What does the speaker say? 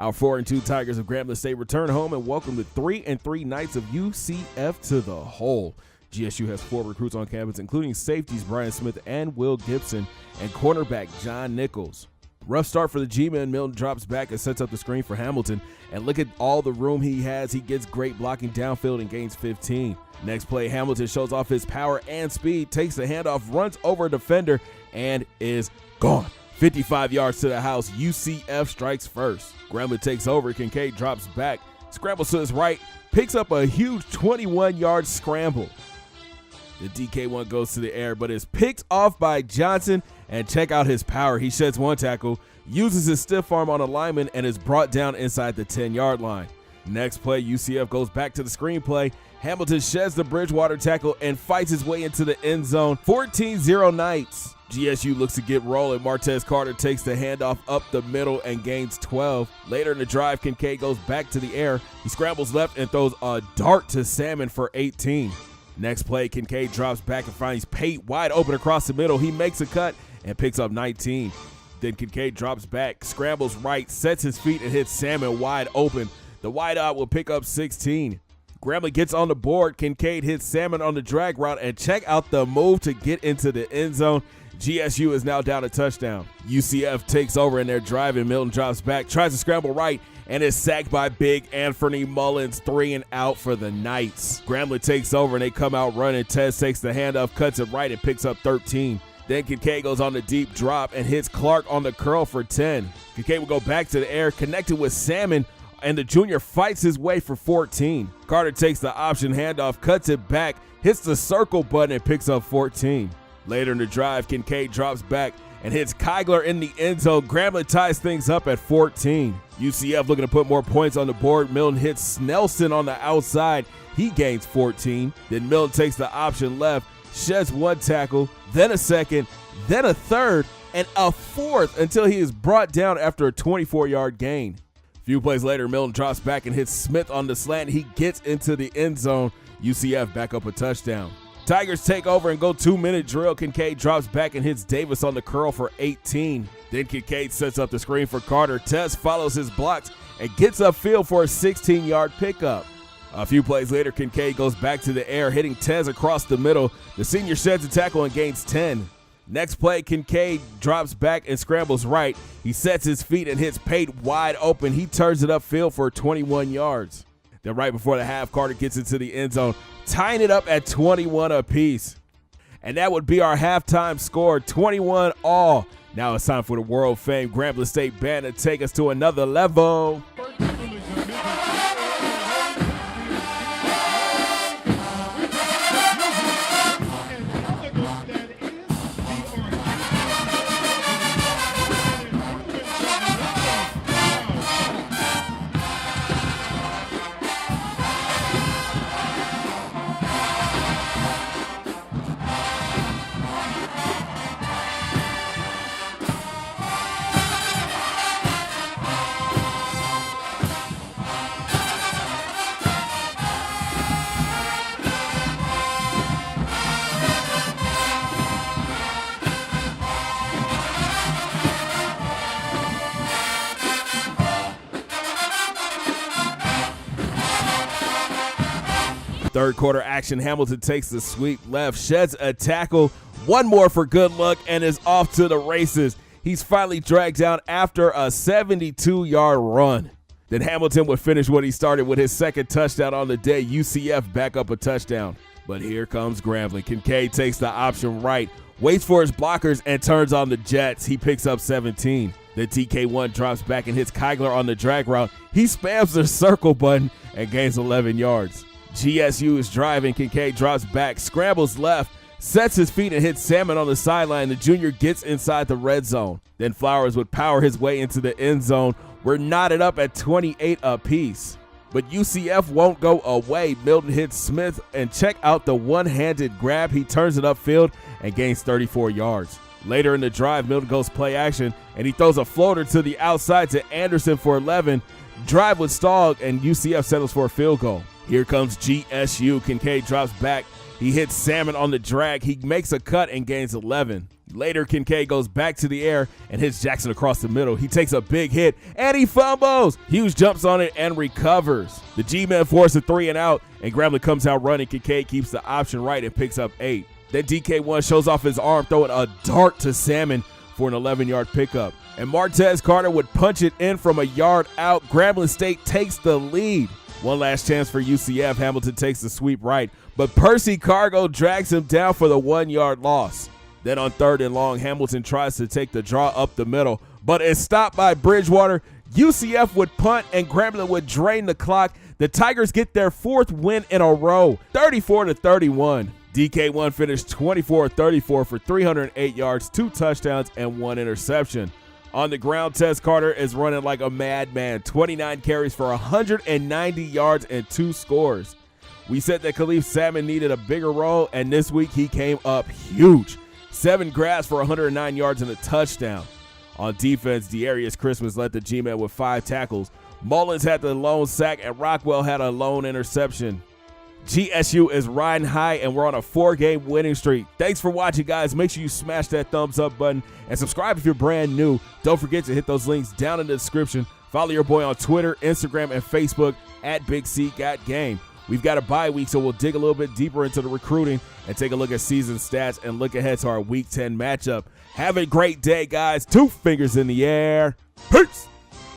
Our 4-2 Tigers of Grambling State return home and welcome the 3-3 Knights of UCF to the hole. GSU has 4 recruits on campus, including safeties Brian Smith and Will Gibson and cornerback John Nichols. Rough start for the G-men. Milton drops back and sets up the screen for Hamilton. And look at all the room he has. He gets great blocking downfield and gains 15. Next play, Hamilton shows off his power and speed, takes the handoff, runs over a defender, and is gone. 55 yards to the house. UCF strikes first. Grambling takes over. Kincaid drops back, scrambles to his right, picks up a huge 21-yard scramble. The DK1 goes to the air, but is picked off by Johnson. And check out his power. He sheds one tackle, uses his stiff arm on a lineman, and is brought down inside the 10-yard line. Next play, UCF goes back to the screenplay. Hamilton sheds the Bridgewater tackle and fights his way into the end zone. 14-0 Knights. GSU looks to get rolling. Martez Carter takes the handoff up the middle and gains 12. Later in the drive, Kincaid goes back to the air. He scrambles left and throws a dart to Salmon for 18. Next play, Kincaid drops back and finds Pate wide open across the middle. He makes a cut and picks up 19. Then Kincaid drops back, scrambles right, sets his feet and hits Salmon wide open. The wideout will pick up 16. Grambling gets on the board. Kincaid hits Salmon on the drag route, and check out the move to get into the end zone. GSU is now down a touchdown. UCF takes over in their drive, and Milton drops back, tries to scramble right, and is sacked by big Anthony Mullins, 3 and out for the Knights. Grambling takes over, and they come out running. Tez takes the handoff, cuts it right, and picks up 13. Then Kincaid goes on the deep drop and hits Clark on the curl for 10. Kincaid will go back to the air, connected with Salmon, and the junior fights his way for 14. Carter takes the option handoff, cuts it back, hits the circle button, and picks up 14. Later in the drive, Kincaid drops back and hits Kigler in the end zone. Grambling ties things up at 14. UCF looking to put more points on the board. Milton hits Nelson on the outside. He gains 14. Then Milton takes the option left, sheds one tackle, then a second, then a third, and a fourth until he is brought down after a 24-yard gain. A few plays later, Milton drops back and hits Smith on the slant. He gets into the end zone. UCF back up a touchdown. Tigers take over and go 2-minute drill. Kincaid drops back and hits Davis on the curl for 18. Then Kincaid sets up the screen for Carter. Tess follows his blocks and gets upfield for a 16-yard pickup. A few plays later, Kincaid goes back to the air, hitting Tez across the middle. The senior sheds a tackle and gains 10. Next play, Kincaid drops back and scrambles right. He sets his feet and hits Pate wide open. He turns it upfield for 21 yards. Then right before the half, Carter gets into the end zone, tying it up at 21 apiece. And that would be our halftime score, 21 all. Now it's time for the world-famed Grambling State Band to take us to another level. Third quarter action, Hamilton takes the sweep left, sheds a tackle, one more for good luck, and is off to the races. He's finally dragged down after a 72-yard run. Then Hamilton would finish what he started with his second touchdown on the day. UCF back up a touchdown. But here comes Grambling. Kincaid takes the option right, waits for his blockers, and turns on the Jets. He picks up 17. The TK1 drops back and hits Kigler on the drag route. He spams the circle button and gains 11 yards. GSU is driving. Kincaid drops back, scrambles left, sets his feet and hits Salmon on the sideline. The junior gets inside the red zone. Then Flowers would power his way into the end zone. We're knotted up at 28 apiece. But UCF won't go away. Milton hits Smith, and check out the one-handed grab. He turns it upfield and gains 34 yards. Later in the drive, Milton goes play action, and he throws a floater to the outside to Anderson for 11. Drive would stall, and UCF settles for a field goal. Here comes GSU. Kincaid drops back. He hits Salmon on the drag. He makes a cut and gains 11. Later, Kincaid goes back to the air and hits Jackson across the middle. He takes a big hit, and he fumbles. Hughes jumps on it and recovers. The G-men force a 3 and out, and Grambling comes out running. Kincaid keeps the option right and picks up 8. Then DK1 shows off his arm, throwing a dart to Salmon for an 11-yard pickup. And Martez Carter would punch it in from a yard out. Grambling State takes the lead. One last chance for UCF. Hamilton takes the sweep right, but Percy Cargo drags him down for the 1-yard loss. Then on 3rd and long, Hamilton tries to take the draw up the middle, but is stopped by Bridgewater. UCF would punt, and Grambling would drain the clock. The Tigers get their 4th win in a row, 34-31. DK1 finished 24-34 for 308 yards, 2 touchdowns, and 1 interception. On the ground, Tez Carter is running like a madman, 29 carries for 190 yards and 2 scores. We said that Khalif Salmon needed a bigger role, and this week he came up huge. 7 grabs for 109 yards and a touchdown. On defense, Dearius Christmas led the G-men with 5 tackles. Mullins had the lone sack, and Rockwell had a lone interception. GSU is riding high, and we're on a 4-game winning streak. Thanks for watching, guys. Make sure you smash that thumbs up button and subscribe if you're brand new. Don't forget to hit those links down in the description. Follow your boy on Twitter, Instagram, and Facebook at Big C Got Game. We've got a bye week, so we'll dig a little bit deeper into the recruiting and take a look at season stats and look ahead to our Week 10 matchup. Have a great day, guys. 2 fingers in the air. Peace.